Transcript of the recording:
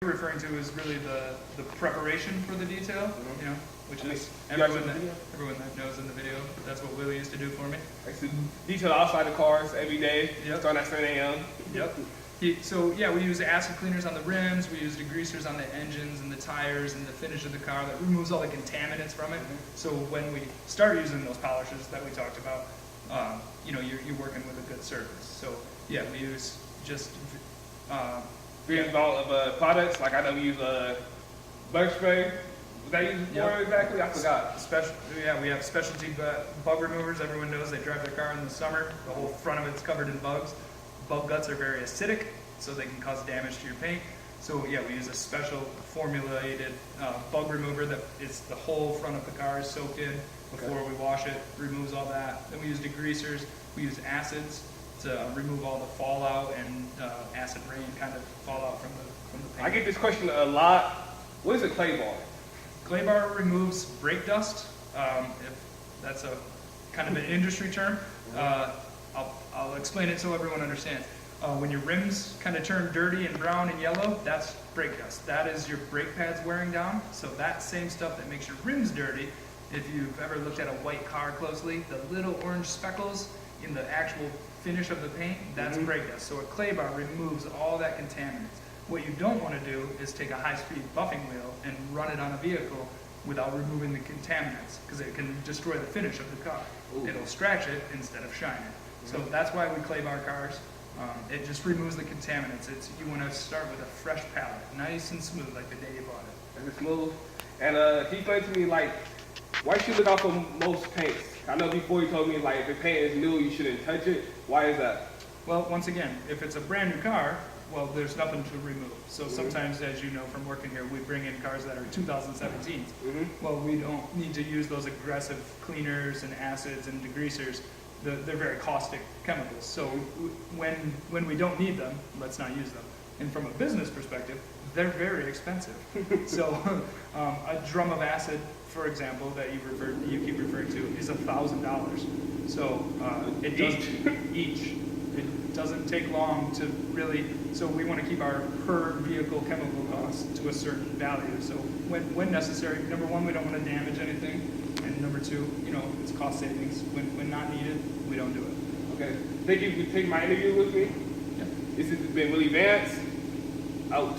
you're referring to is really the preparation for the detail, you know, which is everyone that knows in the video. That's what Willie used to do for me. I used to detail outside the cars every day, starting at 7 a.m. Yep. So yeah, we use acid cleaners on the rims, we use degreasers on the engines and the tires and the finish of the car that removes all the contaminants from it. So when we start using those polishes that we talked about, you know, you're working with a good surface. So yeah, we use just Various amount of products, like I know we use bug spray. Was that used for exactly? I forgot. We have specialty bug removers. Everyone knows they drive their car in the summer. The whole front of it's covered in bugs. Bug guts are very acidic, so they can cause damage to your paint. So yeah, we use a special formulated bug remover that is the whole front of the car is soaked in before we wash it, removes all that. Then we use degreasers, we use acids to remove all the fallout and acid rain kind of fallout from the paint. I get this question a lot. What is a clay bar? Clay bar removes brake dust. If that's a kind of an industry term, I'll explain it so everyone understands. When your rims kind of turn dirty and brown and yellow, that's brake dust. That is your brake pads wearing down. So that same stuff that makes your rims dirty, if you've ever looked at a white car closely, the little orange speckles in the actual finish of the paint, that's brake dust. So a clay bar removes all that contaminants. What you don't want to do is take a high-speed buffing wheel and run it on a vehicle without removing the contaminants, because it can destroy the finish of the car. It'll scratch it instead of shine it. So that's why we clay bar cars. It just removes the contaminants. You want to start with a fresh palette, nice and smooth, like the day you bought it. And it's smooth. And he explained to me, like, why should you look out for most paints? I know before he told me, like, if the paint is new, you shouldn't touch it. Why is that? Well, once again, if it's a brand new car, well, there's nothing to remove. So sometimes, as you know from working here, we bring in cars that are 2017s. Well, we don't need to use those aggressive cleaners and acids and degreasers. They're very caustic chemicals. So when we don't need them, let's not use them. And from a business perspective, they're very expensive. So a drum of acid, for example, that you keep referring to, is $1,000. So it doesn't each. It doesn't take long to really. So we want to keep our per vehicle chemical costs to a certain value. So when necessary, number one, we don't want to damage anything, and number two, you know, it's cost savings. When not needed, we don't do it. Okay. Thank you for taking my interview with me. Yeah. This has been Willie Vance. Out.